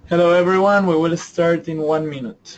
Hello everyone, we will start in 1 minute.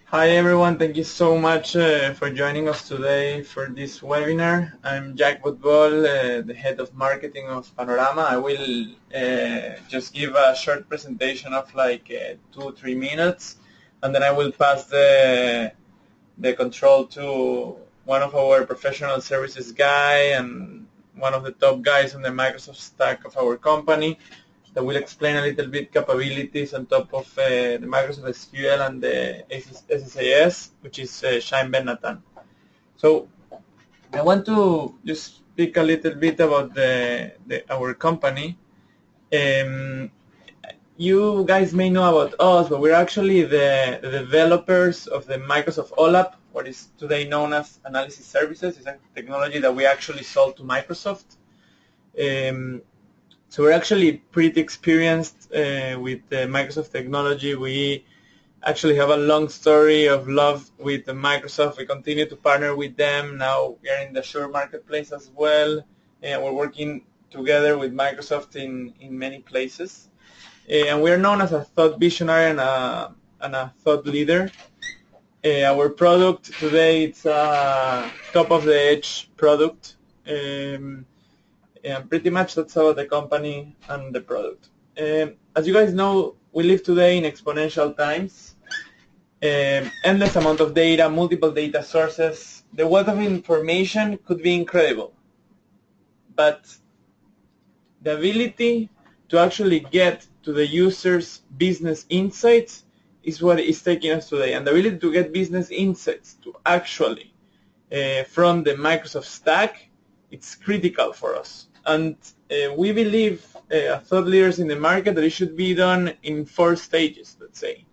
Hi everyone, thank you so much for joining us today for this webinar. I'm Jack Botbol, the head of marketing of Panorama. I will just give a short presentation of like 2-3 minutes, and then I will pass the control to one of our professional services guy and one of the top guys on the Microsoft stack of our company that will explain a little bit capabilities on top of the Microsoft SQL and the SSAS, which is Shine Ben Nathan. So I want to just speak a little bit about our company. You guys may know about us, but we're actually the developers of the Microsoft OLAP, what is today known as Analysis Services. It's a technology that we actually sold to Microsoft. So we're actually pretty experienced with the Microsoft technology. We actually have a long story of love with Microsoft. We continue to partner with them. Now we are in the Azure marketplace as well. We're working together with Microsoft in many places. And we are known as a thought visionary and a thought leader. Our product today, it's a top-of-the-edge product. And pretty much that's about the company and the product. As you guys know, we live today in exponential times. Endless amount of data, multiple data sources. The wealth of information could be incredible. But the ability to actually get to the user's business insights is what is taking us today. And the ability to get business insights to actually, from the Microsoft stack, it's critical for us. And we believe, as thought leaders in the market, that it should be done in 4 stages, let's say,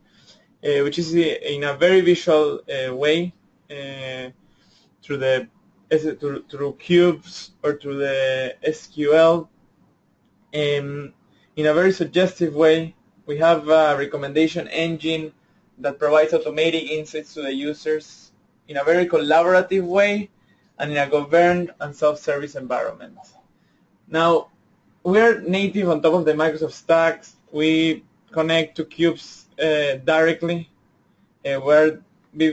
which is in a very visual way, through cubes or through the SQL. In a very suggestive way, we have a recommendation engine that provides automatic insights to the users in a very collaborative way and in a governed and self-service environment. Now, we are native on top of the Microsoft stacks. We connect to cubes directly. We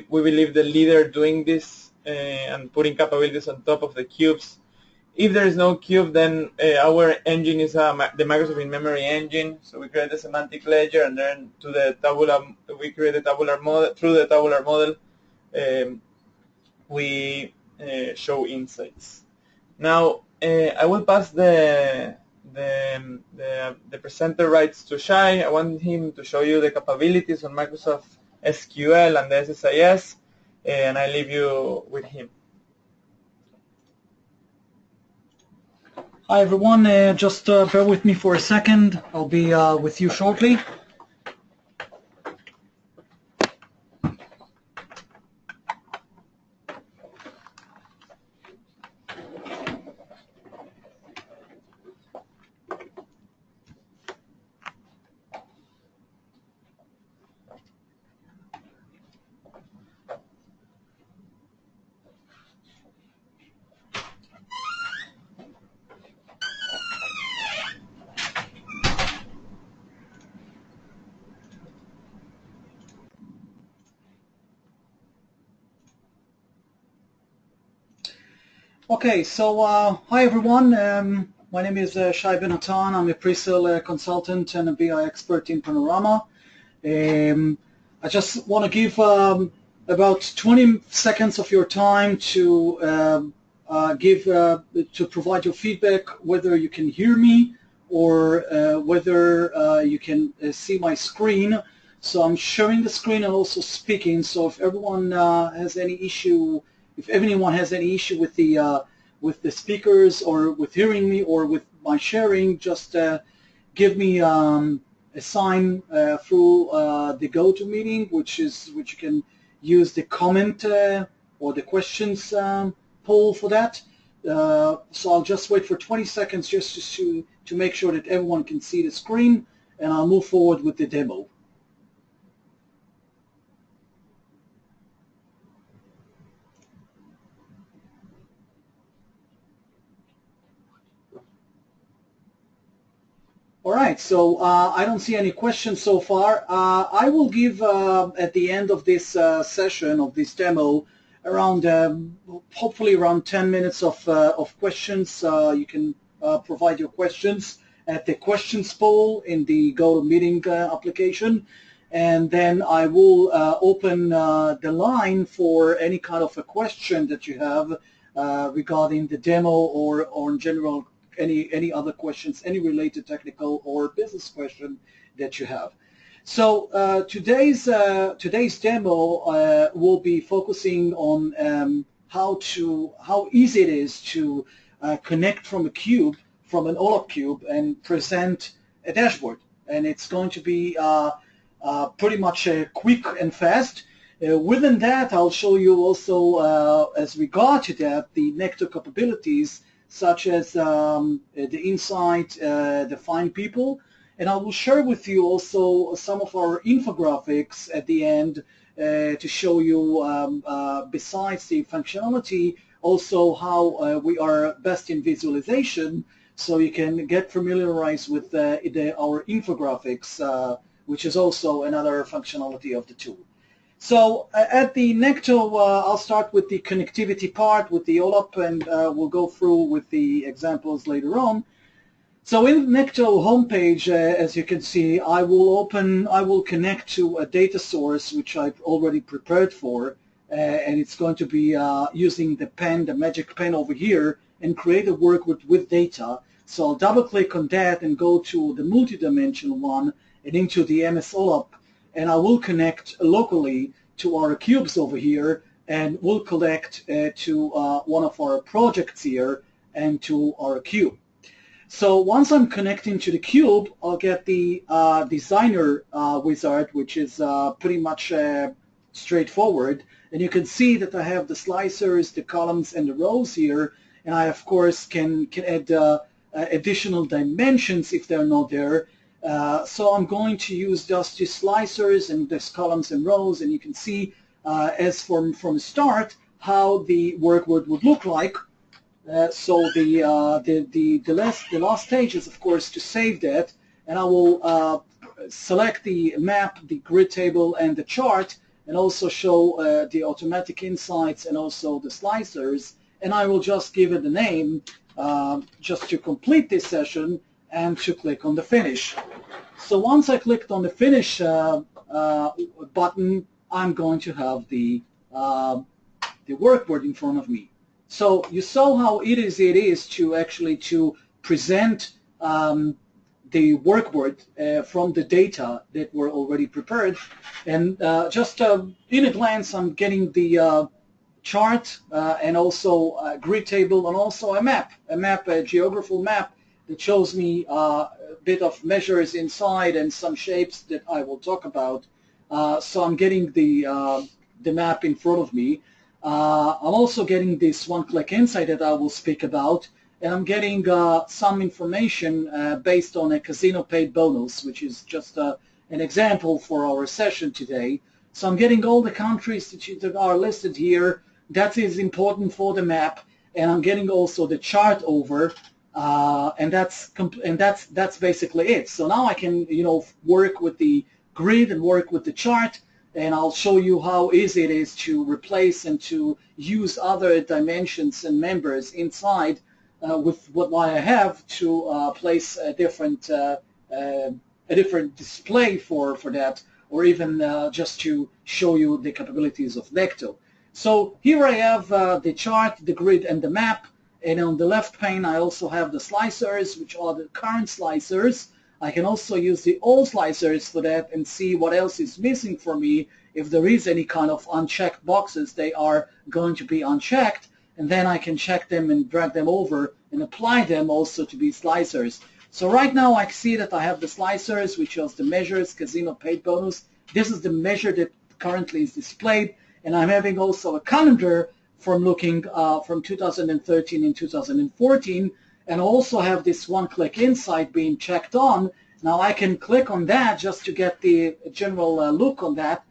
believe the leader doing this and putting capabilities on top of the cubes. If there is no cube, then our engine is the Microsoft in-memory engine. So we create a semantic ledger, and then we create a tabular model. Through the tabular model, we show insights. Now, I will pass the presenter rights to Shai. I want him to show you the capabilities on Microsoft SQL and the SSAS, and I leave you with him. Hi everyone, just bear with me for a second. I'll be with you shortly. Okay, so hi everyone. My name is Shai Ben Nathan. I'm a pre-sale consultant and a BI expert in Panorama. I just want to give about 20 seconds of your time to provide your feedback, whether you can hear me or whether you can see my screen. So I'm sharing the screen and also speaking. So if everyone has any issue, if anyone has any issue with the speakers or with hearing me or with my sharing, just give me a sign through the GoToMeeting, which you can use the comment or the questions poll for that. So I'll just wait for 20 seconds just to make sure that everyone can see the screen, and I'll move forward with the demo. All right, so I don't see any questions so far. I will give at the end of this session, of this demo, around hopefully around 10 minutes of questions. You can provide your questions at the questions poll in the GoToMeeting application, and then I will open the line for any kind of a question that you have regarding the demo or in general any other questions, any related technical or business question that you have. So today's demo will be focusing on how easy it is to connect from a cube, from an OLAP cube, and present a dashboard. And it's going to be pretty much quick and fast. Within that, I'll show you also, as regard to that, the Nectar capabilities, such as the insight, the find people, and I will share with you also some of our infographics at the end to show you, besides the functionality, also how we are best in visualization, so you can get familiarized with our infographics, which is also another functionality of the tool. So at the Nectar, I'll start with the connectivity part with the OLAP, and we'll go through with the examples later on. So in Nectar homepage, as you can see, I will connect to a data source which I've already prepared for, and it's going to be using the pen, the magic pen over here, and create a workbook with data. So I'll double click on that and go to the multi-dimensional one and into the MS OLAP, and I will connect locally to our cubes over here, and we'll connect to one of our projects here and to our cube. So once I'm connecting to the cube, I'll get the designer wizard, which is pretty much straightforward. And you can see that I have the slicers, the columns, and the rows here, and I, of course, can add additional dimensions if they're not there. So I'm going to use just the slicers and the columns and rows, and you can see as from the start how the workbook would look like. So the last stage is, of course, to save that, and I will select the map, the grid table, and the chart, and also show the automatic insights and also the slicers, and I will just give it a name just to complete this session and to click on the finish. So once I clicked on the finish button, I'm going to have the workboard in front of me. So you saw how easy it is to actually to present the workboard from the data that were already prepared, and just in a glance, I'm getting the chart and also a grid table and also a map, a geographical map that shows me a bit of measures inside and some shapes that I will talk about. So I'm getting the map in front of me. I'm also getting this one-click insight that I will speak about, and I'm getting some information based on a casino paid bonus, which is just an example for our session today. So I'm getting all the countries that are listed here. That is important for the map, and I'm getting also the chart over, and that's basically it. So now I can work with the grid and work with the chart, and I'll show you how easy it is to replace and to use other dimensions and members inside with what I have to place a different display for that, or even just to show you the capabilities of Nectar. So here I have the chart, the grid, and the map, And on the left pane, I also have the slicers, which are the current slicers. I can also use the old slicers for that and see what else is missing for me. If there is any kind of unchecked boxes, they are going to be unchecked, and then I can check them and drag them over and apply them also to be slicers. So right now I see that I have the slicers, which shows the measures, casino paid bonus. This is the measure that currently is displayed, and I'm having also a calendar from looking from 2013 and 2014, and also have this one-click insight being checked on. Now I can click on that just to get the general look on that.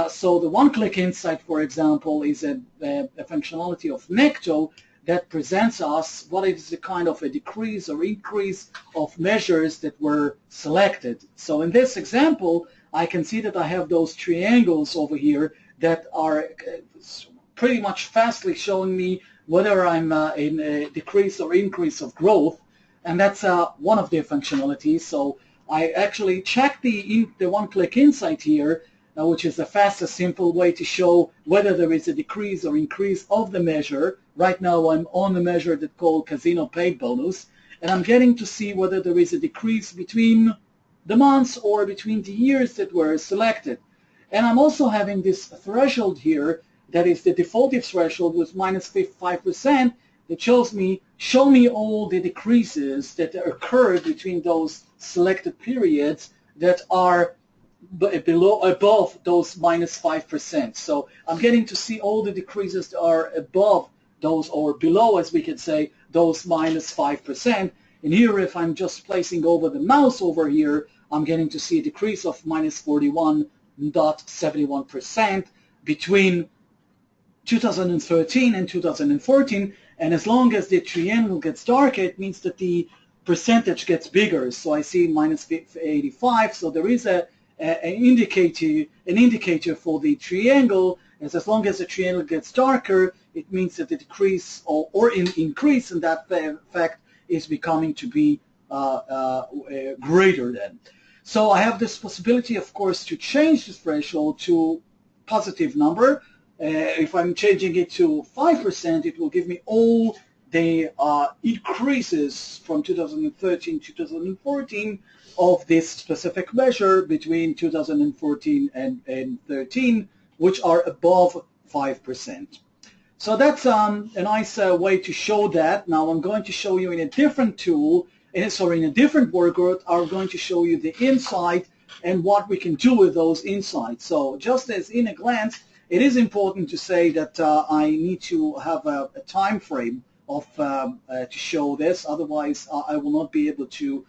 So the one-click insight, for example, is a functionality of Necto that presents us what is the kind of a decrease or increase of measures that were selected. So in this example, I can see that I have those triangles over here that are pretty much fastly showing me whether I'm in a decrease or increase of growth, and that's one of their functionalities. So I actually check the one-click insight here, which is the fastest, simple way to show whether there is a decrease or increase of the measure. Right now I'm on the measure that's called casino paid bonus, and I'm getting to see whether there is a decrease between the months or between the years that were selected. And I'm also having this threshold here that is the defaultive threshold with minus 5% that show me all the decreases that occurred between those selected periods that are above those minus 5%. So I'm getting to see all the decreases that are above those, or below, as we could say, those minus 5%. And here, if I'm just placing over the mouse over here, I'm getting to see a decrease of minus 41.71% between 2013 and 2014. And as long as the triangle gets darker, it means that the percentage gets bigger. So I see minus 85. So there is an indicator for the triangle, and as long as the triangle gets darker, it means that the decrease or increase in that fact is becoming to be greater than. So I have this possibility, of course, to change the threshold to positive number. If I'm changing it to 5%, it will give me all the increases from 2013 to 2014 of this specific measure between 2014 and 13, which are above 5%. So that's a nice way to show that. Now I'm going to show you in a different tool, in a different workaround. I'm going to show you the insight and what we can do with those insights. So just as in a glance, it is important to say that I need to have a time frame of to show this. Otherwise, I will not be able to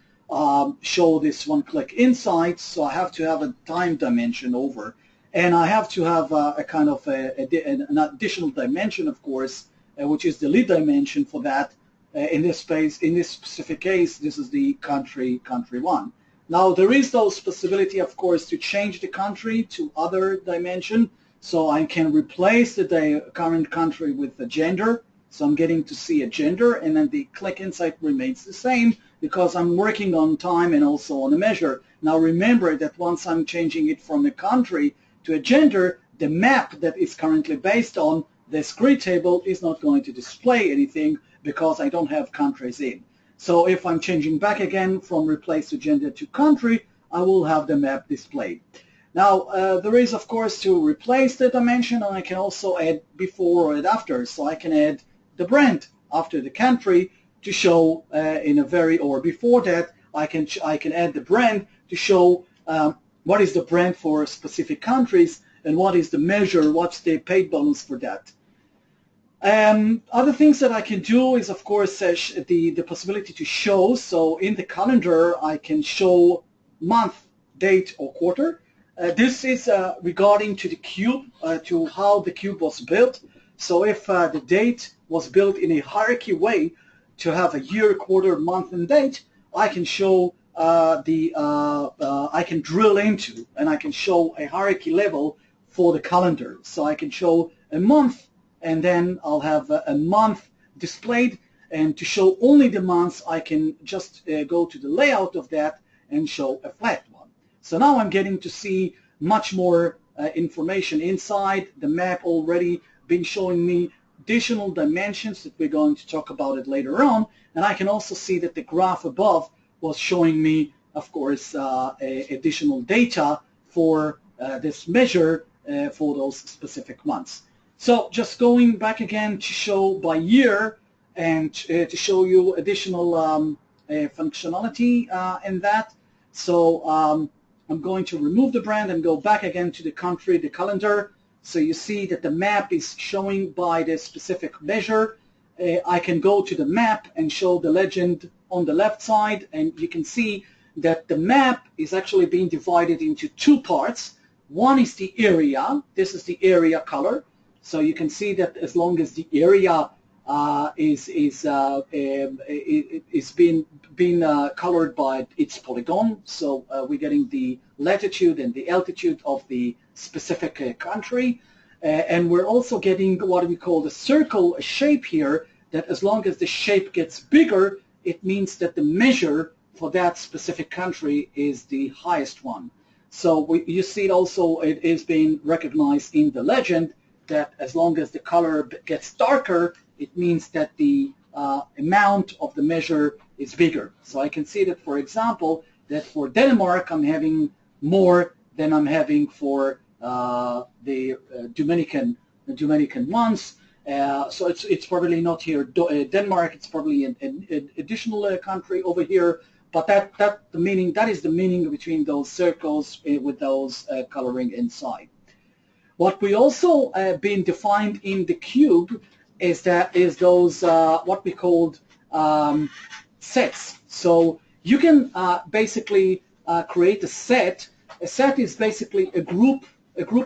show this one-click insights. So I have to have a time dimension over, and I have to have a kind of an additional dimension, of course, which is the lead dimension for that. In this specific case, this is the country one. Now there is those possibility, of course, to change the country to other dimension. So I can replace the current country with the gender. So I'm getting to see a gender, and then the click insight remains the same because I'm working on time and also on a measure. Now remember that once I'm changing it from a country to a gender, the map that is currently based on the grid table is not going to display anything because I don't have countries in. So if I'm changing back again from replace to gender to country, I will have the map displayed. Now, there is, of course, to replace the dimension, and I can also add before or add after. So I can add the brand after the country to show or before that, I can add the brand to show what is the brand for specific countries and what is the measure, what's the paid bonus for that. Other things that I can do is, of course, the possibility to show. So in the calendar, I can show month, date, or quarter. This is regarding to the cube, to how the cube was built. So if the date was built in a hierarchy way to have a year, quarter, month, and date, I can show I can drill into and I can show a hierarchy level for the calendar. So I can show a month, and then I'll have a month displayed. And to show only the months, I can just go to the layout of that and show a flat one. So now I'm getting to see much more information inside. The map already been showing me additional dimensions that we're going to talk about it later on. And I can also see that the graph above was showing me, of course, additional data for this measure for those specific months. So just going back again to show by year and to show you additional functionality in that. So I'm going to remove the brand and go back again to the country, the calendar. So you see that the map is showing by the specific measure. I can go to the map and show the legend on the left side, and you can see that the map is actually being divided into two parts. One is the area. This is the area color. So you can see that as long as the area is being colored by its polygon, so we're getting the latitude and the altitude of the specific country, and we're also getting what we call the circle shape here, that as long as the shape gets bigger, it means that the measure for that specific country is the highest one. So you see it also, it is being recognized in the legend that as long as the color gets darker, it means that the amount of the measure is bigger. So I can see that, for example, that for Denmark, I'm having more than I'm having for the Dominican ones. So it's probably not here. Denmark, it's probably an additional country over here. But that is the meaning between those circles with those coloring inside. What we also been defined in the cube is those what we called sets. So you can basically create a set. A set is basically a group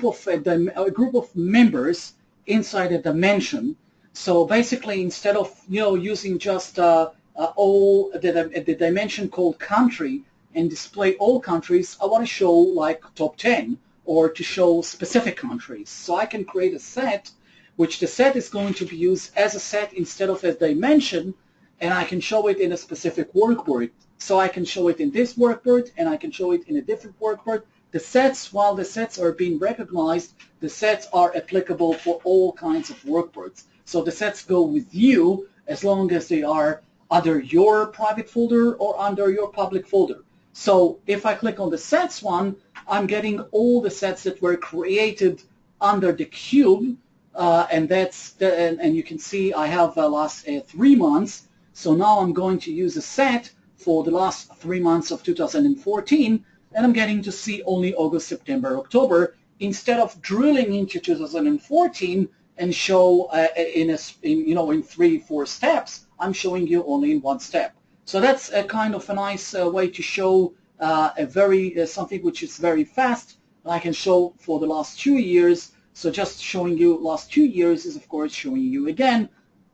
of members inside a dimension. So basically, instead of using just all the dimension called country and display all countries, I want to show like top 10 or to show specific countries. So I can create a set, which the set is going to be used as a set instead of as dimension, and I can show it in a specific workboard. So I can show it in this workboard, and I can show it in a different workboard. The sets, while the sets are being recognized, the sets are applicable for all kinds of workboards. So the sets go with you as long as they are under your private folder or under your public folder. So if I click on the sets one, I'm getting all the sets that were created under the cube, and you can see I have the last 3 months. So now I'm going to use a set for the last 3 months of 2014, and I'm getting to see only August, September, October, instead of drilling into 2014 and show in 3-4 steps. I'm showing you only in 1 step. So that's a kind of a nice way to show something which is very fast. I can show for the last 2 years. So just showing you last 2 years is of course showing you again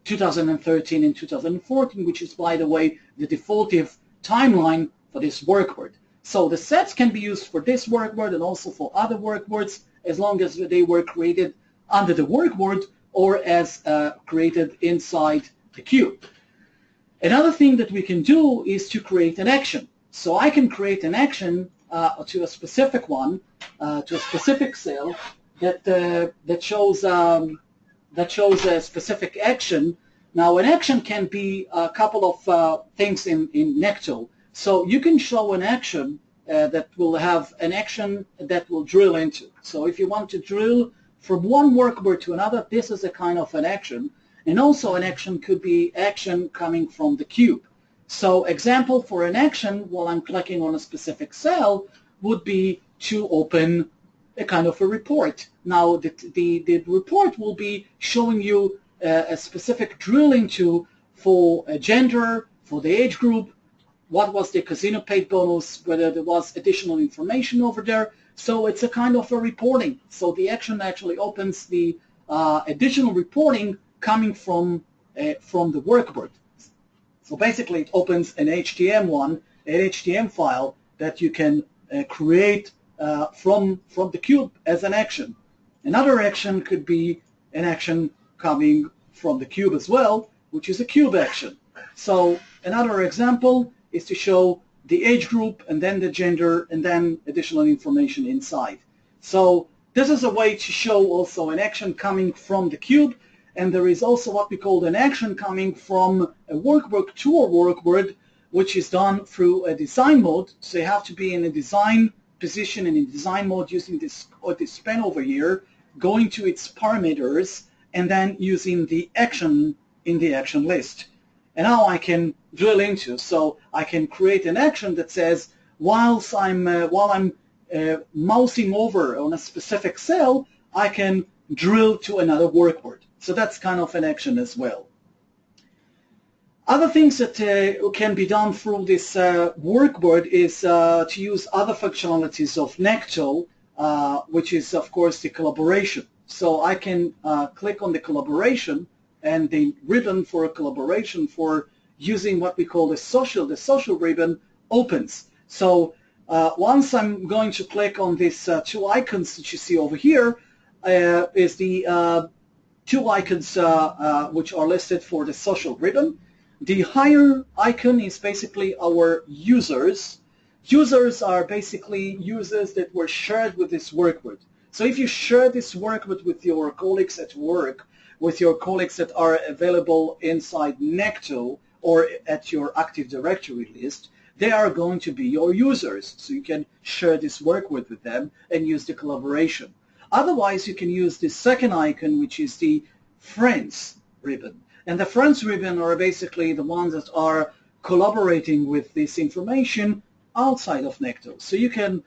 2013 and 2014, which is, by the way, the defaultive timeline for this workboard. So the sets can be used for this workboard and also for other workboards as long as they were created under the workboard or as created inside the cube. Another thing that we can do is to create an action. So I can create an action to a specific one, to a specific cell that shows a specific action. Now, an action can be a couple of things in Necto. So you can show an action that will have an action that will drill into. So if you want to drill from one workboard to another, this is a kind of an action. And also an action could be action coming from the cube. So example for an action while I'm clicking on a specific cell would be to open a kind of a report. Now the report will be showing you a specific drill into for a gender, for the age group, what was the casino paid bonus, whether there was additional information over there. So it's a kind of a reporting. So the action actually opens the additional reporting coming from the workboard. So basically it opens an HTML file that you can create from the cube as an action. Another action could be an action coming from the cube as well, which is a cube action. So another example is to show the age group and then the gender and then additional information inside. So this is a way to show also an action coming from the cube. and there is also what we call an action coming from a workbook to a workboard, which is done through a design mode. So you have to be in a design position and in design mode using this pen over here, going to its parameters, and then using the action in the action list. And now I can drill into, so I can create an action that says, while I'm mousing over on a specific cell, I can drill to another workboard. So that's kind of an action as well. Other things that can be done through this workboard is to use other functionalities of Necto, which is, of course, the collaboration. So I can click on the collaboration, and the ribbon for a collaboration for using what we call the social ribbon opens. So once I'm going to click on these two icons that you see over here, is the two icons which are listed for the social ribbon. The higher icon is basically our users. Users are basically users that were shared with this workbook. So if you share this workbook with your colleagues at work, with your colleagues that are available inside Necto or at your Active Directory list, they are going to be your users. So you can share this workbook with them and use the collaboration. Otherwise, you can use the second icon, which is the Friends ribbon. And the Friends ribbon are basically the ones that are collaborating with this information outside of Necto. So you can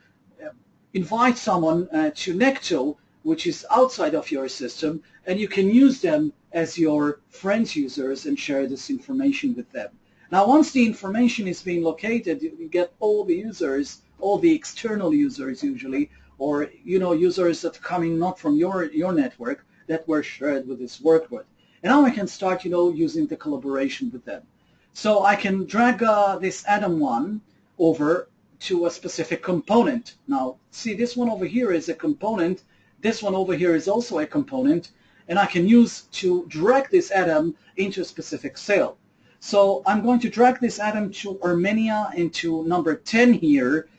invite someone to Necto, which is outside of your system, and you can use them as your friends users and share this information with them. Now, once the information is being located, you get all the users, all the external users usually, or users that are coming not from your network that were shared with this workbook. And now I can start using the collaboration with them. So I can drag this Atom one over to a specific component. Now, see, this one over here is a component. This one over here is also a component, and I can use to drag this atom into a specific cell. So I'm going to drag this atom to Armenia into number 10 here,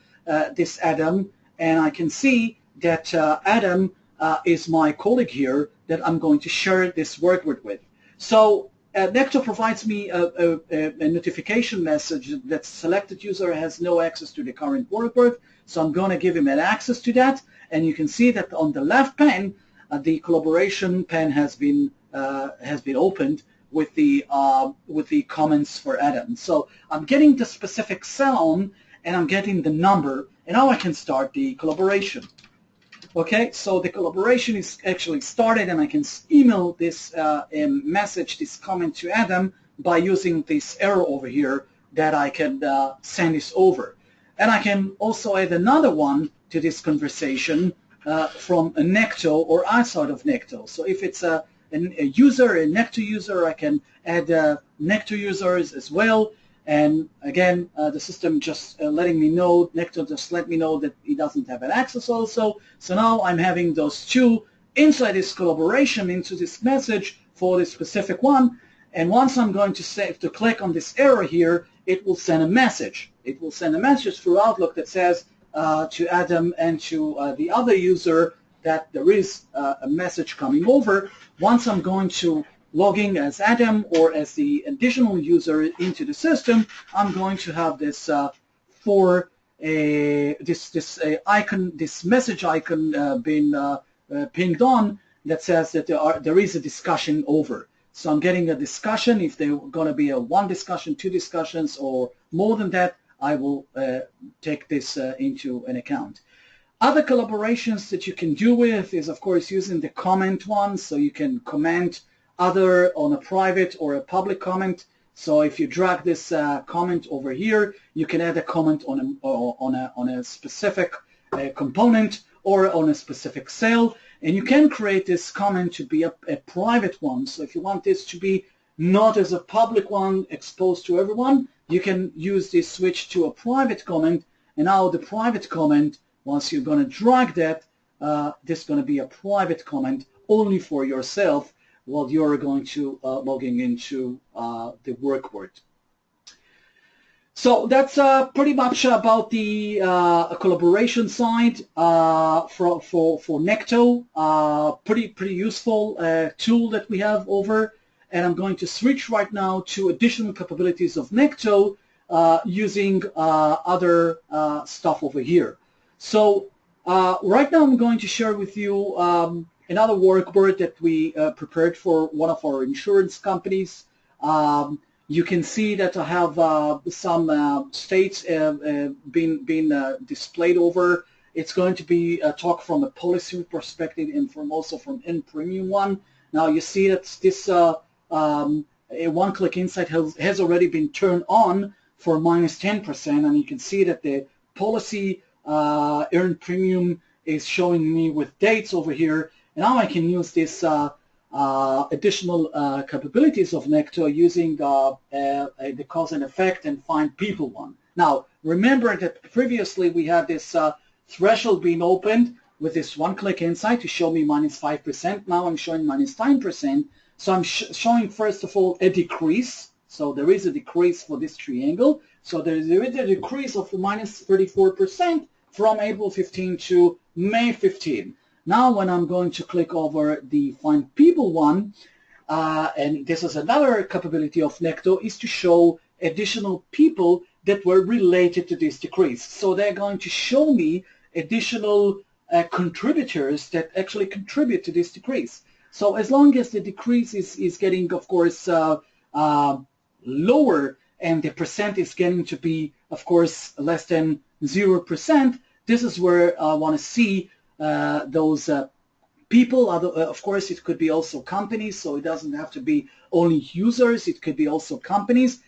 this atom, and I can see that Adam is my colleague here that I'm going to share this workbook with. So Necto provides me a notification message that selected user has no access to the current workbook, so I'm going to give him an access to that. And you can see that on the left pane, the collaboration pane has been opened with the comments for Adam. So I'm getting the specific cell on, and I'm getting the number, and now I can start the collaboration. Okay, so the collaboration is actually started, and I can email this message, this comment to Adam by using this arrow over here that I can send this over. And I can also add another one to this conversation from a Necto or outside of Necto. So if it's a user, a Necto user, I can add Necto users as well. And again, the system just letting me know, Necto just let me know that it doesn't have an access also. So now I'm having those two inside this collaboration into this message for this specific one. And once I'm going to click on this arrow here, it will send a message. It will send a message through Outlook that says to Adam and to the other user that there is a message coming over. Once I'm going to log in as Adam or as the additional user into the system, I'm going to have this icon, this message icon being pinged on that says that there is a discussion over. So I'm getting a discussion. If there's going to be a one discussion, two discussions, or more than that, I will take this into an account. Other collaborations that you can do with is, of course, using the comment one. So you can comment either on a private or a public comment. So if you drag this comment over here, you can add a comment on a specific component or on a specific cell. And you can create this comment to be a private one. So if you want this to be not as a public one exposed to everyone, you can use this switch to a private comment. And now the private comment, once you're going to drag that, this is going to be a private comment only for yourself while you're going to logging into the workbook. So that's pretty much about the collaboration side for Necto. Pretty useful tool that we have over. And I'm going to switch right now to additional capabilities of Necto using other stuff over here. So right now I'm going to share with you another workboard that we prepared for one of our insurance companies. You can see that I have some states being displayed over. It's going to be a talk from a policy perspective and also from in-premium one. Now you see that this a one-click insight has already been turned on for minus 10%, and you can see that the policy earned premium is showing me with dates over here. Now I can use this additional capabilities of Necto using the cause and effect and find people one. Now remember that previously we had this threshold being opened with this one-click insight to show me minus 5%. Now I'm showing minus 9%. So I'm showing first of all a decrease. So there is a decrease for this triangle. So there is a decrease of minus 34% from April 15 to May 15. Now when I'm going to click over the Find People one, and this is another capability of Necto, is to show additional people that were related to this decrease. So they're going to show me additional contributors that actually contribute to this decrease. So as long as the decrease is getting, of course, lower and the percent is getting to be, of course, less than 0%, this is where I want to see those people. Of course, it could be also companies, so it doesn't have to be only users. It could be also companies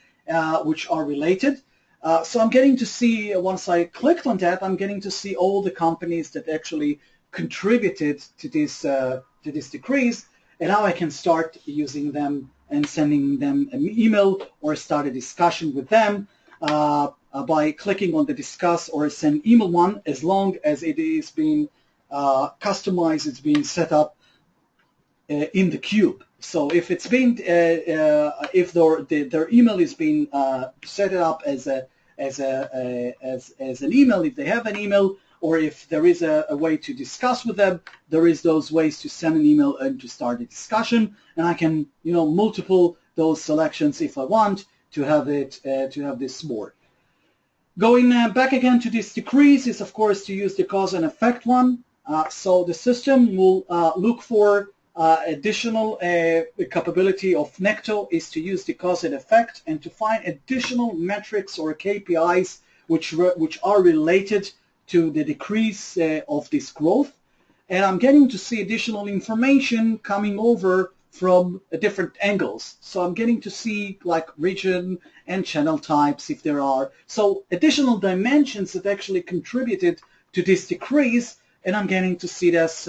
which are related. So I'm getting to see, once I clicked on that, I'm getting to see all the companies that actually contributed to this decrease, and now I can start using them and sending them an email or start a discussion with them by clicking on the discuss or send email one, as long as it is being customized, it's being set up in the cube. So if it's been if their email is being set up as an email, if they have an email, or if there is a way to discuss with them, there is those ways to send an email and to start a discussion, and I can multiple those selections if I want to have it to have this board. Going back again to this decrease is of course to use the cause and effect one. So the system will look for additional capability of Necto is to use the cause and effect and to find additional metrics or KPIs which are related to the decrease of this growth. And I'm getting to see additional information coming over from different angles. So I'm getting to see like region and channel types if there are. So additional dimensions that actually contributed to this decrease, and I'm getting to see this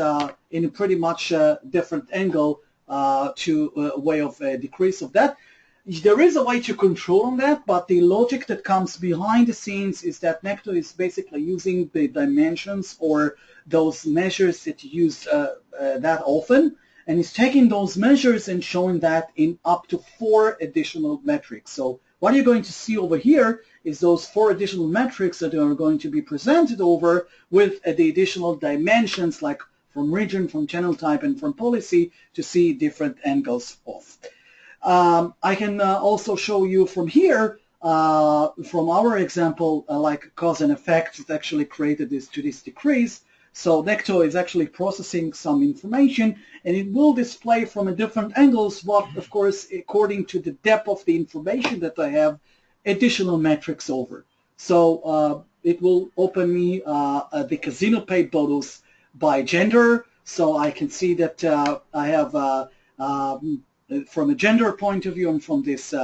in a pretty much different angle to a way of a decrease of that. There is a way to control on that, but the logic that comes behind the scenes is that Necto is basically using the dimensions or those measures that you use that often, and is taking those measures and showing that in up to 4 additional metrics. So what you're going to see over here is those 4 additional metrics that are going to be presented over with the additional dimensions like from region, from channel type, and from policy to see different angles of. I can also show you from here, from our example, like cause and effect that actually created this decrease. So Necto is actually processing some information, and it will display from a different angles what, of course, according to the depth of the information that I have, additional metrics over. So it will open me the casino paid bonus by gender, so I can see that I have from a gender point of view and from this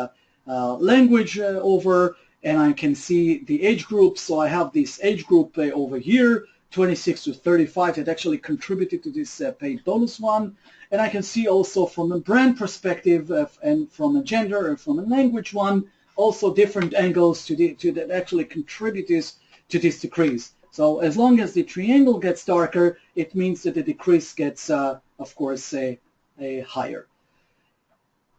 language over, and I can see the age group. So I have this age group over here, 26 to 35, that actually contributed to this paid bonus one. And I can see also from a brand perspective and from a gender and from a language one, also different angles that actually contribute to this decrease. So as long as the triangle gets darker, it means that the decrease gets, of course, higher.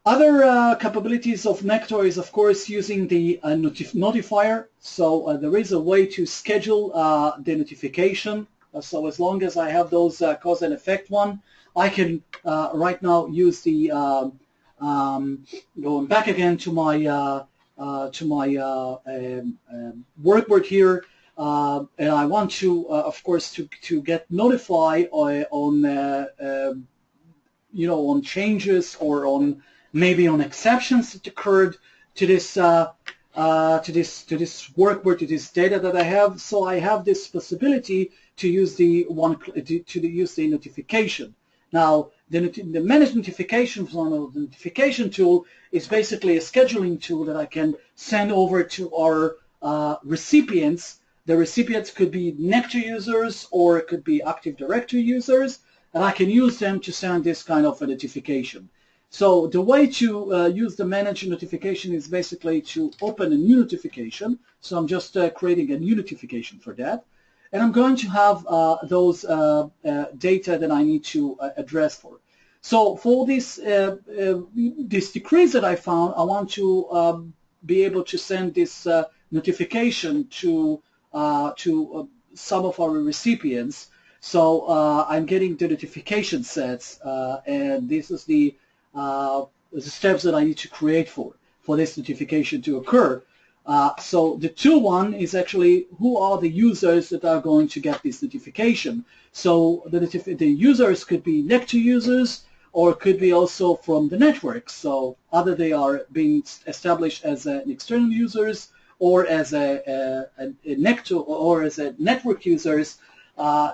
Other capabilities of Nectar is, of course, using the notifier. So there is a way to schedule the notification. So as long as I have those cause and effect one, I can right now use the going back again to my workboard here, and I want to, of course, to get notified on on changes or on maybe on exceptions that occurred to this workboard, to this data that I have. So I have this possibility to use the notification. Now, the managed notifications on the notification tool is basically a scheduling tool that I can send over to our recipients. The recipients could be Nectar users or it could be Active Directory users, and I can use them to send this kind of a notification. So the way to use the managed notification is basically to open a new notification. So I'm just creating a new notification for that. And I'm going to have those data that I need to address for. So for this decrease that I found, I want to be able to send this notification to some of our recipients. So I'm getting the notification sets, and this is the steps that I need to create for this notification to occur. So the tool one is actually who are the users that are going to get this notification. So the users could be Nectar users or could be also from the network. So either they are being established as an external users or as a Nectar or as a network users,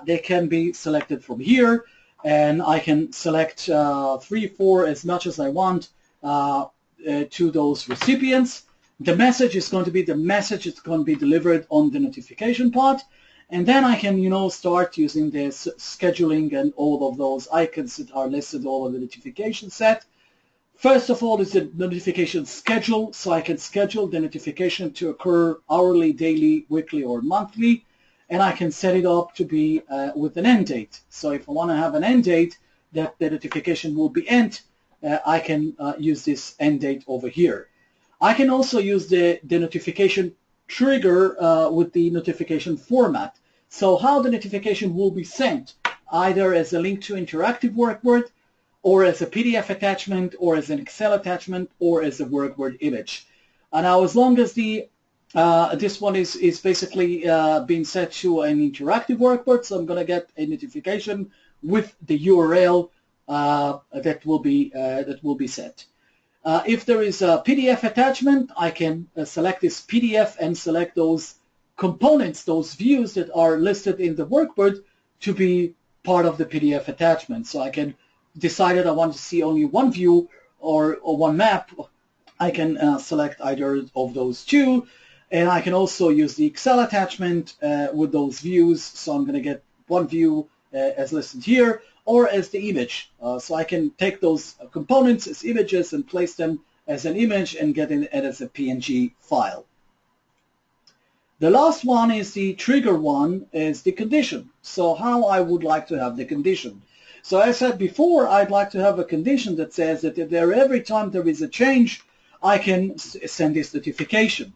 they can be selected from here. And I can select 3, 4 as much as I want to those recipients. The message is going to be the message that's going to be delivered on the notification part. And then I can, start using the scheduling and all of those icons that are listed all over the notification set. First of all is the notification schedule. So I can schedule the notification to occur hourly, daily, weekly, or monthly. And I can set it up to be with an end date. So if I want to have an end date that the notification will be end, I can use this end date over here. I can also use the notification trigger with the notification format. So how the notification will be sent, either as a link to interactive workboard, or as a PDF attachment, or as an Excel attachment, or as a workboard image. And now as long as this one is basically being set to an interactive workboard, so I'm going to get a notification with the URL that will be set. If there is a PDF attachment, I can select this PDF and select those components, those views that are listed in the workboard to be part of the PDF attachment. So I can decide that I want to see only one view or one map. I can select either of those two. And I can also use the Excel attachment with those views. So I'm going to get one view as listed here, or as the image. So I can take those components as images and place them as an image and get it as a PNG file. The last one is the trigger one, is the condition. So how I would like to have the condition. So as I said before, I'd like to have a condition that says that every time there is a change, I can send this notification.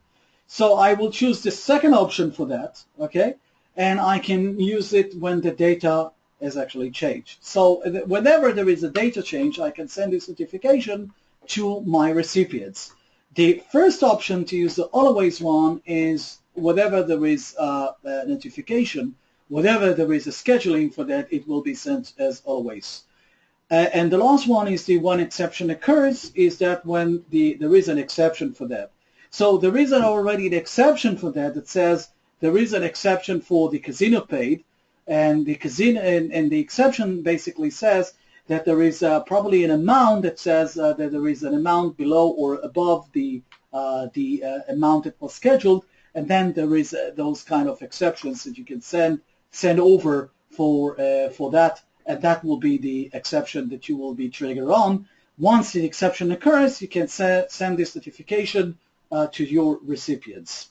So I will choose the second option for that, okay? And I can use it when the data is actually changed. So whenever there is a data change, I can send this notification to my recipients. The first option to use the always one is whatever there is a notification, whatever there is a scheduling for that, it will be sent as always. And the last one is the one exception occurs, is that when there is an exception for that. So there is already an exception for that that says there is an exception for the casino paid, and the casino and the exception basically says that there is probably an amount that says that there is an amount below or above the amount that was scheduled, and then there is those kind of exceptions that you can send over for that, and that will be the exception that you will be triggered on. Once the exception occurs, you can send this notification to your recipients.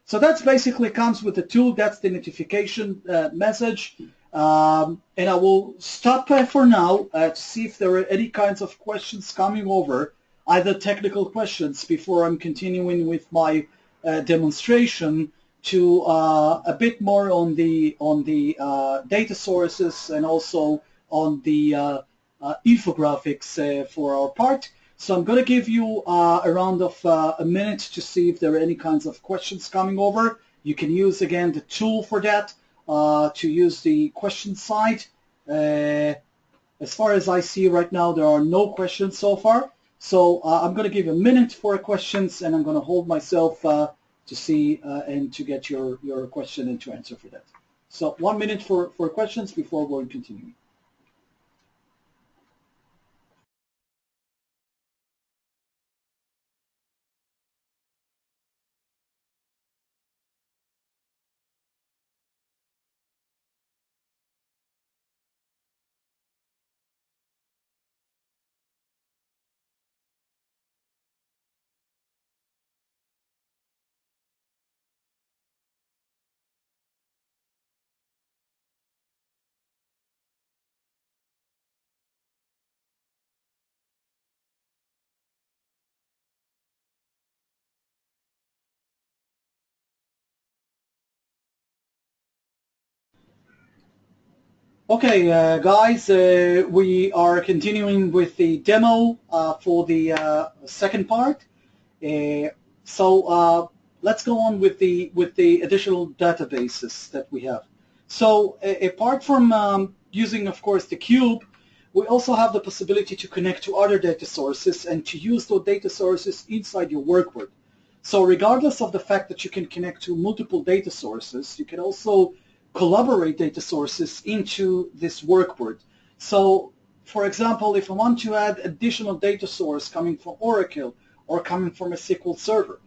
So that's basically comes with the tool. That's the notification message. And I will stop for now to see if there are any kinds of questions coming over, either technical questions before I'm continuing with my demonstration to a bit more on the data sources and also on the infographics for our part. So I'm going to give you a round of a minute to see if there are any kinds of questions coming over. You can use, again, the tool for that to use the question side. As far as I see right now, there are no questions so far. So I'm going to give a minute for questions, and I'm going to hold myself to see and to get your question and to answer for that. So 1 minute for questions before we're continuing. Okay, guys, we are continuing with the demo for the second part. So let's go on with the additional databases that we have. So apart from using, of course, the cube, we also have the possibility to connect to other data sources and to use those data sources inside your workbook. So regardless of the fact that you can connect to multiple data sources, you can also collaborate data sources into this workbook. So, for example, if I want to add additional data source coming from Oracle or coming from a SQL server,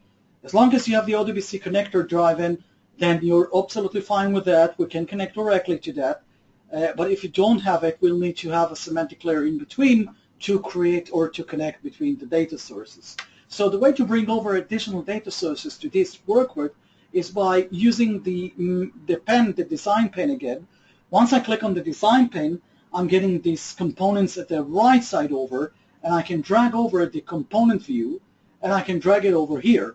as long as you have the ODBC connector driven, then you're absolutely fine with that. We can connect directly to that. But if you don't have it, we'll need to have a semantic layer in between to create or to connect between the data sources. So the way to bring over additional data sources to this workbook is by using the pen, the design pane again. Once I click on the design pane, I'm getting these components at the right side over, and I can drag over the component view, and I can drag it over here.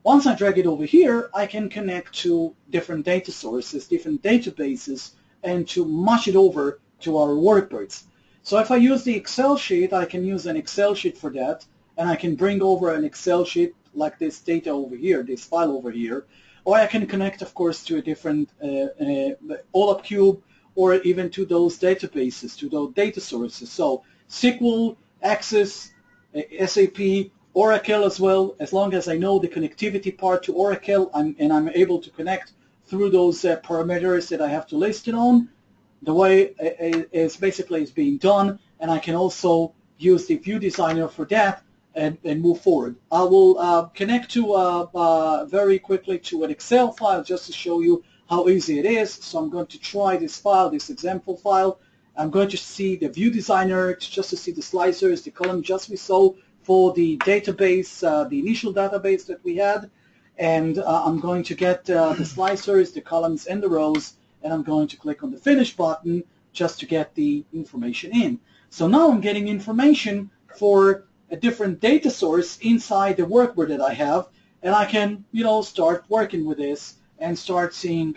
Once I drag it over here, I can connect to different data sources, different databases, and to mush it over to our workbooks. So if I use the Excel sheet, I can use an Excel sheet for that, and I can bring over an Excel sheet like this data over here, this file over here, or I can connect, of course, to a different OLAP cube, or even to those databases, to those data sources. So SQL, Access, SAP, Oracle as well. As long as I know the connectivity part to Oracle, and I'm able to connect through those parameters that I have to list it on, the way it's basically is being done, and I can also use the view designer for that and move forward. I will connect to very quickly to an Excel file just to show you how easy it is. So I'm going to try this file, this example file. I'm going to see the view designer just to see the slicers, the column just we saw for the database, the initial database that we had. And I'm going to get the slicers, the columns, and the rows, and I'm going to click on the Finish button just to get the information in. So now I'm getting information for a different data source inside the workbook that I have, and I can, start working with this and start seeing,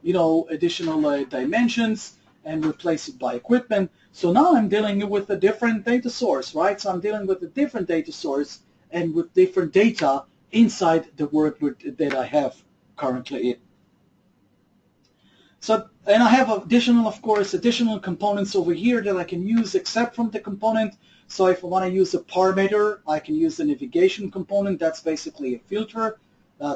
additional dimensions and replace it by equipment. So now I'm dealing with a different data source, right? So I'm dealing with a different data source and with different data inside the workbook that I have currently in. So, and I have additional components over here that I can use except from the component. So if I want to use a parameter, I can use the navigation component. That's basically a filter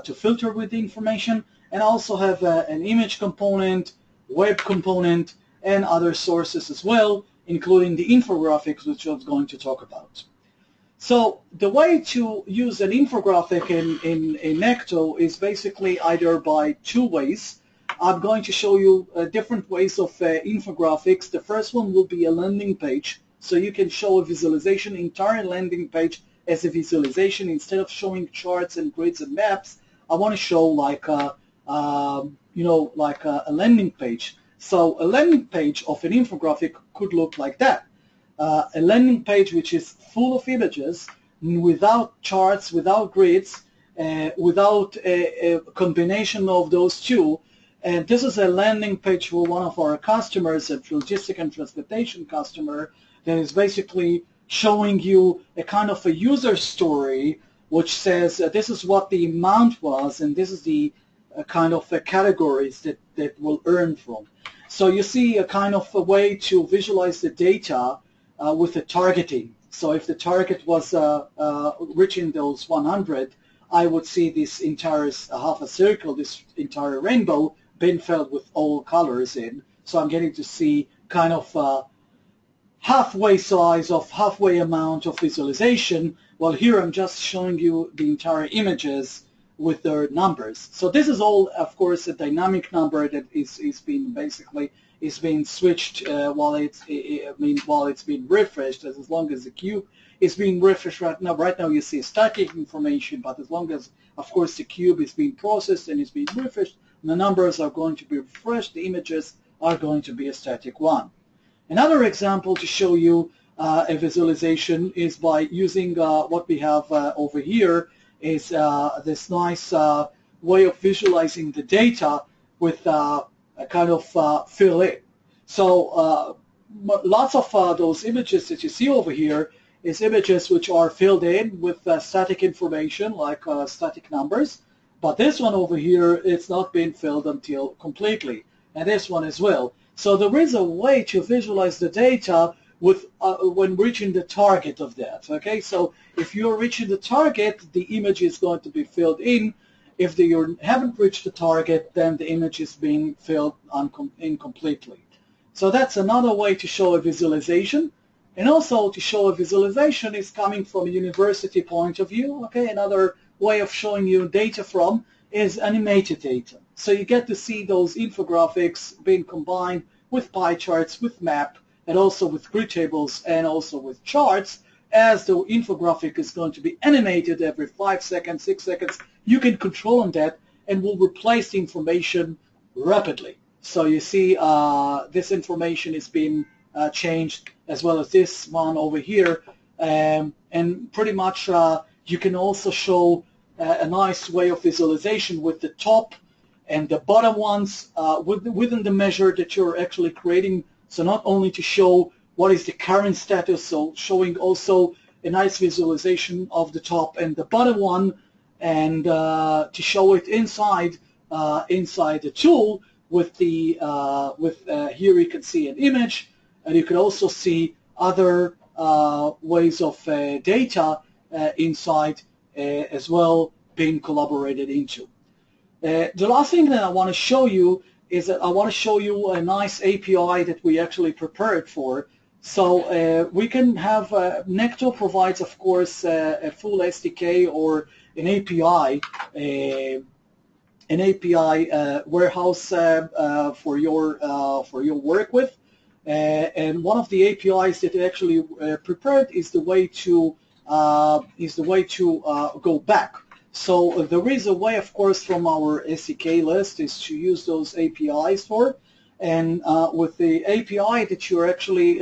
to filter with the information. And I also have an image component, web component, and other sources as well, including the infographics, which I was going to talk about. So the way to use an infographic in Necto is basically either by two ways. I'm going to show you different ways of infographics. The first one will be a landing page. So you can show a visualization, entire landing page as a visualization. Instead of showing charts and grids and maps, I want to show like you know, like a landing page. So a landing page of an infographic could look like that. A landing page which is full of images, without charts, without grids, without a combination of those two. And this is a landing page for one of our customers, a logistic and transportation customer, that is basically showing you a kind of a user story which says this is what the amount was and this is the kind of categories that will earn from. So you see a kind of a way to visualize the data with the targeting. So if the target was reaching those 100, I would see this entire half a circle, this entire rainbow being filled with all colors in. So I'm getting to see kind of halfway size of halfway amount of visualization. Well, here I'm just showing you the entire images with their numbers. So this is all, of course, a dynamic number that is being basically is being switched while it's being refreshed. As long as the cube is being refreshed right now. Right now you see static information, but as long as, of course, the cube is being processed and is being refreshed, the numbers are going to be refreshed. The images are going to be a static one. Another example to show you a visualization is by using what we have over here is this nice way of visualizing the data with a kind of fill in. So lots of those images that you see over here is images which are filled in with static information like static numbers. But this one over here, it's not been filled until completely, and this one as well. So there is a way to visualize the data with when reaching the target of that. Okay, so if you're reaching the target, the image is going to be filled in. If you haven't reached the target, then the image is being filled incompletely. So that's another way to show a visualization. And also to show a visualization is coming from a university point of view. Okay, another way of showing you data from is animated data. So you get to see those infographics being combined with pie charts, with map, and also with grid tables, and also with charts, as the infographic is going to be animated every 5 seconds, 6 seconds. You can control on that and will replace the information rapidly. So you see this information is being changed, as well as this one over here, and pretty much you can also show a nice way of visualization with the top and the bottom ones within the measure that you're actually creating. So not only to show what is the current status, so showing also a nice visualization of the top and the bottom one, and to show it inside the tool with the here you can see an image, and you can also see other ways of data inside as well being collaborated into. The last thing that I want to show you is that I want to show you a nice API that we actually prepared for. So we can have, Necto provides, of course, a full SDK or an API warehouse for your work with. And one of the APIs that it actually prepared is the way to go back. So there is a way, of course, from our SDK list is to use those APIs for. And with the API that you're actually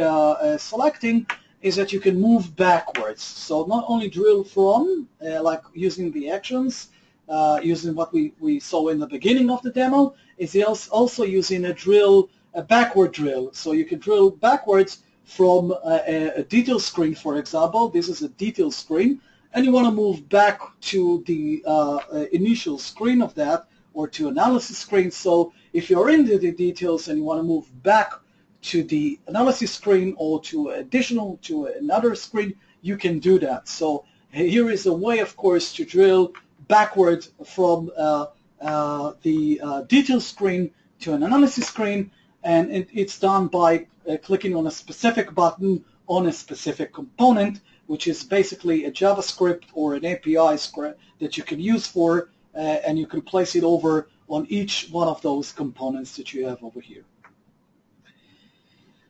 selecting is that you can move backwards. So not only drill from, like using the actions, using what we saw in the beginning of the demo, is also using a backward drill. So you can drill backwards from a detail screen, for example. This is a detail screen, and you want to move back to the initial screen of that, or to analysis screen. So if you're into the details and you want to move back to the analysis screen or to another screen, you can do that. So here is a way, of course, to drill backwards from the detail screen to an analysis screen, and it's done by clicking on a specific button on a specific component, which is basically a JavaScript or an API script that you can use for, and you can place it over on each one of those components that you have over here.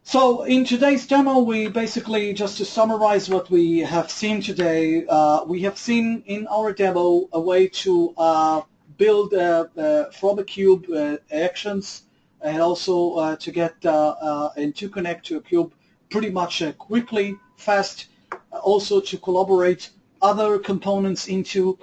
So in today's demo, we basically, just to summarize what we have seen today, we have seen in our demo a way to build from a cube actions, and also to get and to connect to a cube pretty much quickly, fast, also to collaborate other components into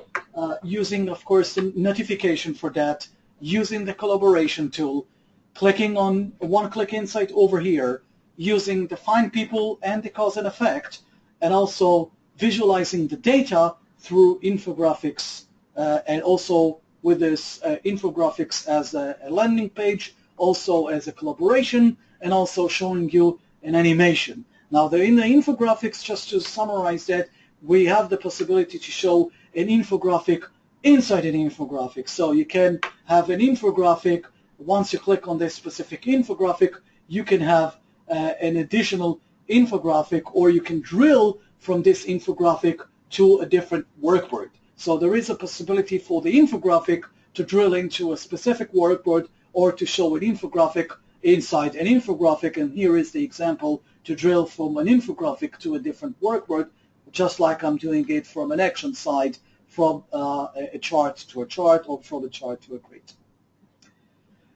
using, of course, the notification for that, using the collaboration tool, clicking on one-click insight over here, using the find people and the cause and effect, and also visualizing the data through infographics, and also with this infographics as a landing page, also as a collaboration, and also showing you an animation. Now, in the infographics, just to summarize that, we have the possibility to show an infographic inside an infographic. So you can have an infographic. Once you click on this specific infographic, you can have an additional infographic, or you can drill from this infographic to a different workboard. So there is a possibility for the infographic to drill into a specific workboard, or to show an infographic inside an infographic. And here is the example to drill from an infographic to a different workboard, just like I'm doing it from an action side, from a chart to a chart, or from a chart to a grid.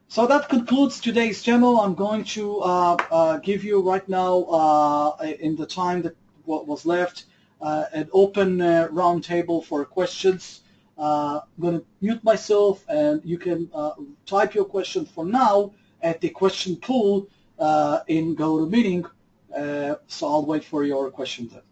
So that concludes today's demo. I'm going to give you right now, in the time that was left, an open roundtable for questions. I'm going to mute myself, and you can type your question for now at the question pool in GoToMeeting. So I'll wait for your question then.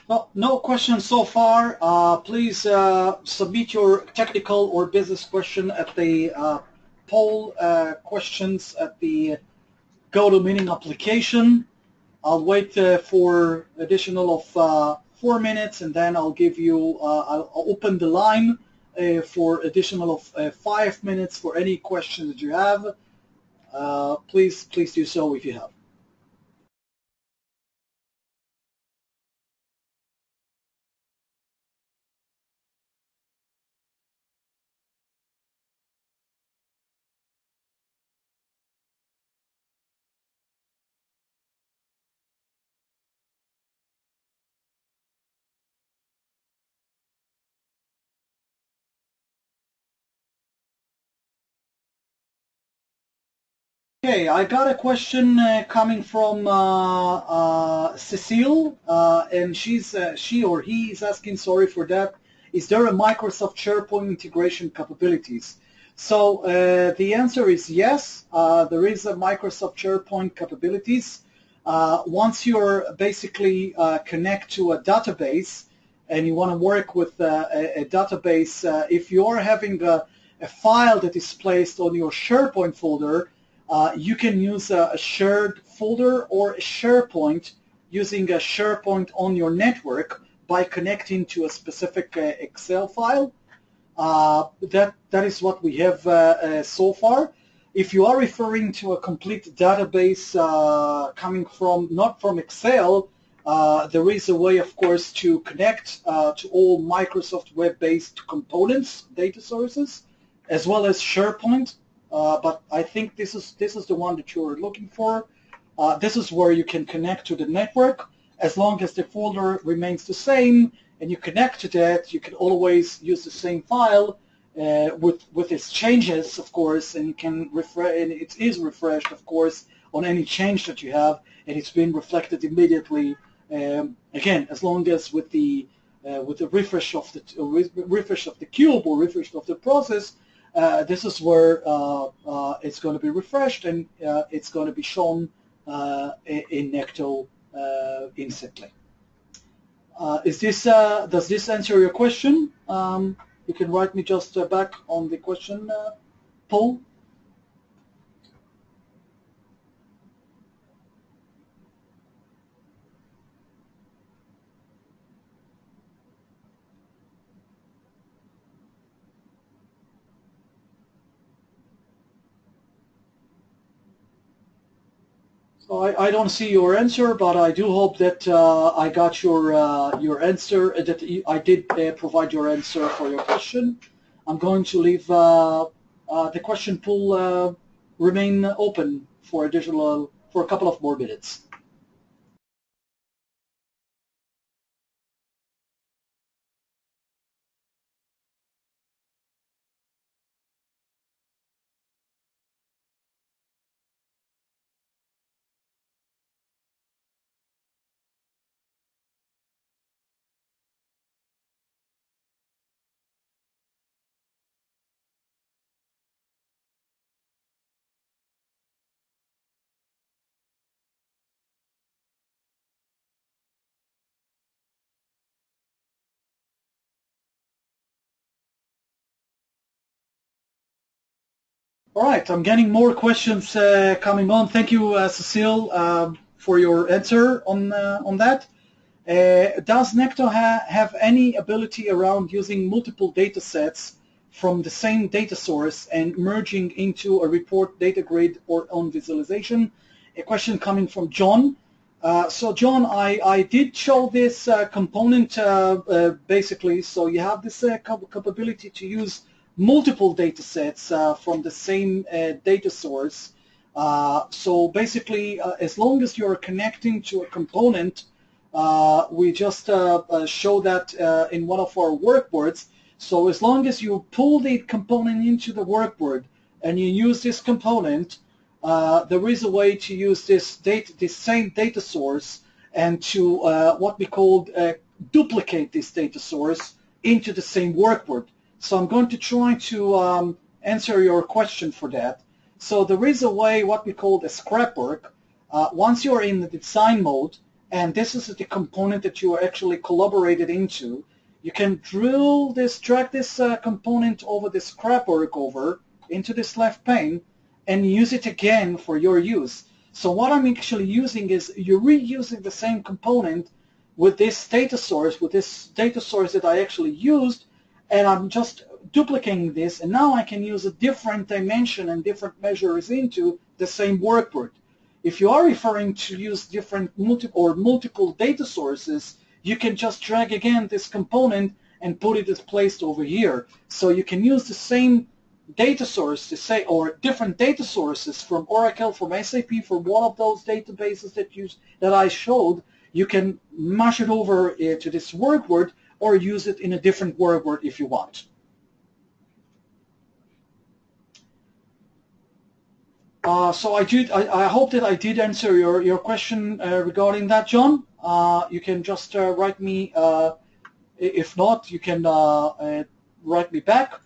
Well, no questions so far. Please submit your technical or business question at the poll questions at the GoToMeeting application. I'll wait for additional of 4 minutes, and then I'll give you, I'll open the line for additional of 5 minutes for any questions that you have. Please do so if you have. Okay, I got a question coming from Cecile, and she or he is asking, sorry for that, is there a Microsoft SharePoint integration capabilities? So the answer is yes, there is a Microsoft SharePoint capabilities. Once you're basically connect to a database and you want to work with a database, if you're having a file that is placed on your SharePoint folder, you can use a shared folder or a SharePoint using a SharePoint on your network by connecting to a specific Excel file. That is what we have so far. If you are referring to a complete database coming from, not from Excel, there is a way, of course, to connect to all Microsoft web-based components, data sources, as well as SharePoint. But I think this is the one that you're looking for. This is where you can connect to the network. As long as the folder remains the same and you connect to that, you can always use the same file with its changes, of course, and you can refresh, and it is refreshed, of course, on any change that you have, and it's been reflected immediately. Again, as long as with the refresh of the cube or refresh of the process, this is where it's going to be refreshed, and it's going to be shown in Necto instantly. Does this answer your question? You can write me just back on the question. poll? So I don't see your answer, but I do hope that I got your answer, that I did provide your answer for your question. I'm going to leave the question pool remain open for for a couple of more minutes. All right, I'm getting more questions coming on. Thank you, Cecile, for your answer on that. Does Nectar have any ability around using multiple data sets from the same data source and merging into a report data grid or on visualization? A question coming from John. So John, I did show this component basically. So you have this capability to use multiple data sets from the same data source. So basically, as long as you're connecting to a component, we just show that in one of our workboards. So as long as you pull the component into the workboard and you use this component, there is a way to use this same data source and to what we call duplicate this data source into the same workboard. So I'm going to try to answer your question for that. So there is a way, what we call the scrap work. Once you're in the design mode, and this is the component that you are actually collaborated into, you can drag this component over the scrap work over into this left pane and use it again for your use. So what I'm actually using is you're reusing the same component with this data source that I actually used, and I'm just duplicating this, and now I can use a different dimension and different measures into the same workboard. If you are referring to use different multiple data sources, you can just drag again this component and put it as placed over here. So you can use the same data source or different data sources from Oracle, from SAP, from one of those databases that I showed. You can mash it over to this workboard or use it in a different workboard if you want. So I hope that I did answer your question regarding that, John. You can just write me. If not, you can write me back.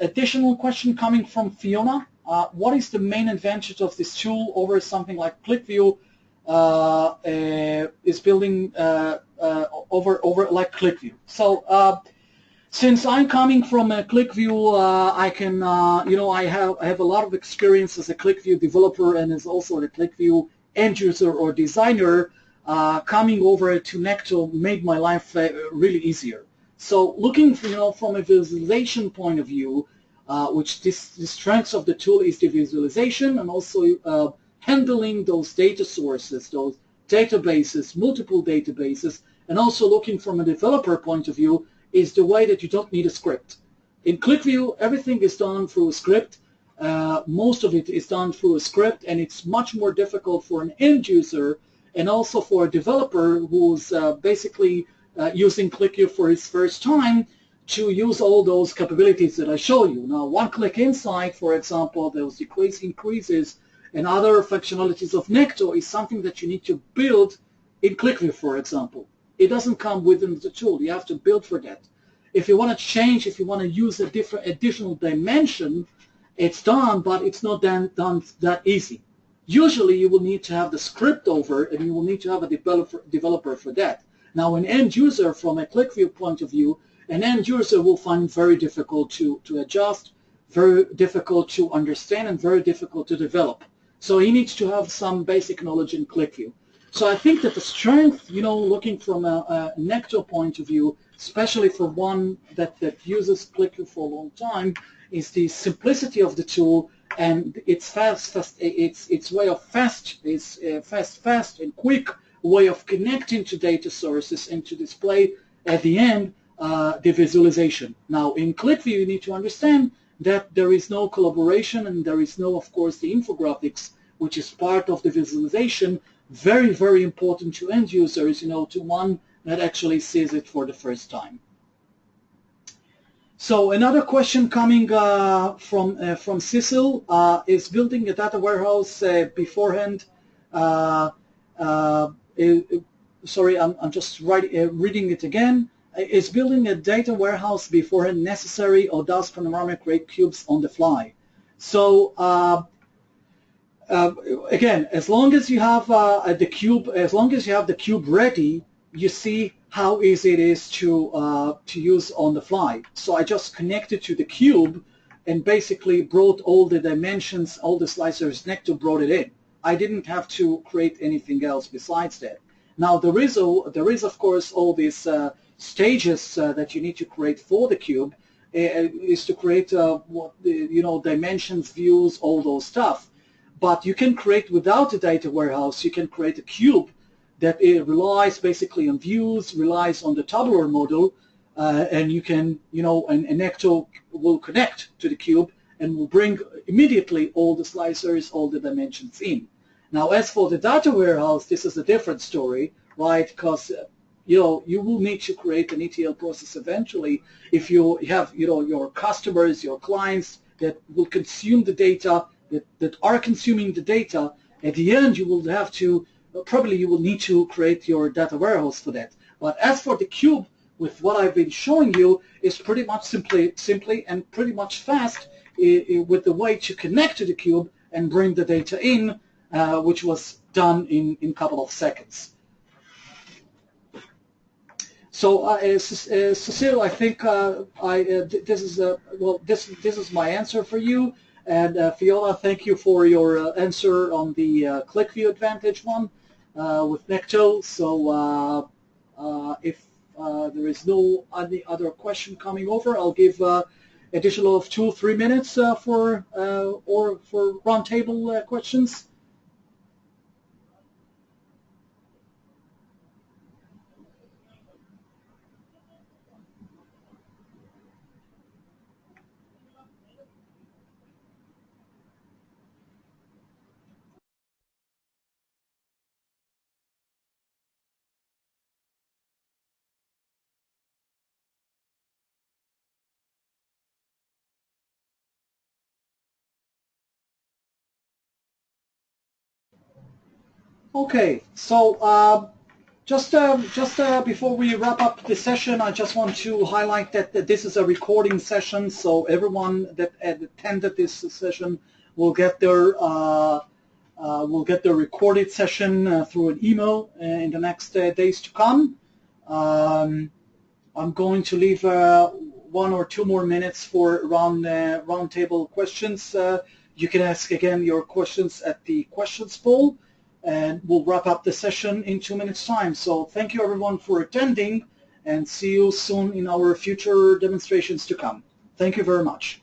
Additional question coming from Fiona. What is the main advantage of this tool over something like ClickView is building over like ClickView? So since I'm coming from a ClickView, I can, I have a lot of experience as a ClickView developer and as also a ClickView end user or designer. Coming over to Nectar made my life really easier. So looking, from a visualization point of view, which the strengths of the tool is the visualization and also handling those data sources, those databases, multiple databases, and also looking from a developer point of view is the way that you don't need a script. In ClickView, everything is done through a script. Most of it is done through a script, and it's much more difficult for an end user and also for a developer who's basically using ClickView for his first time to use all those capabilities that I show you. Now, one-click insight, for example, those increases, and other functionalities of Nectar is something that you need to build in ClickView, for example. It doesn't come within the tool. You have to build for that. If you want to change, if you want to use a different additional dimension, it's done, but it's not done that easy. Usually, you will need to have the script over, and you will need to have a developer for that. Now, an end user, from a ClickView point of view, an end user will find it very difficult to adjust, very difficult to understand and very difficult to develop. So he needs to have some basic knowledge in ClickView. So I think that the strength, looking from a Necto point of view, especially for one that uses ClickView for a long time, is the simplicity of the tool and its its way of fast and quick way of connecting to data sources and to display at the end the visualization. Now in ClickView you need to understand that there is no collaboration and there is no, of course, the infographics, which is part of the visualization, very, very important to end users, to one that actually sees it for the first time. So another question coming from Cecil is building a data warehouse beforehand. Sorry, I'm just reading it again. Is building a data warehouse beforehand necessary, or does Panorama create cubes on the fly? So again, as long as you have the cube ready, you see how easy it is to use on the fly. So I just connected to the cube and basically brought all the dimensions, all the slicers, Necto brought it in. I didn't have to create anything else besides that. Now there is of course all these stages that you need to create for the cube, is to create dimensions, views, all those stuff. But you can create without a data warehouse. You can create a cube that it relies basically on views, relies on the tabular model, and you can, and Necto will connect to the cube and will bring immediately all the slicers, all the dimensions in. Now, as for the data warehouse, this is a different story, right? Because you will need to create an ETL process eventually if you have, your customers, your clients that will consume the data, that are consuming the data. At the end, you will have to, probably you will need to create your data warehouse for that. But as for the cube, with what I've been showing you, is pretty much simply and pretty much fast with the way to connect to the cube and bring the data in, which was done in a couple of seconds. So, Cecile, I think this is my answer for you. And Fiona, thank you for your answer on the ClickView Advantage one with Necto. So, if there is no any other question coming over, I'll give additional of 2-3 minutes for roundtable questions. Okay, so just before we wrap up the session, I just want to highlight that this is a recording session, so everyone that attended this session will get their recorded session through an email in the next days to come. I'm going to leave 1 or 2 more minutes for roundtable questions. You can ask again your questions at the questions poll, and we'll wrap up the session in 2 minutes' time. So thank you everyone for attending, and see you soon in our future demonstrations to come. Thank you very much.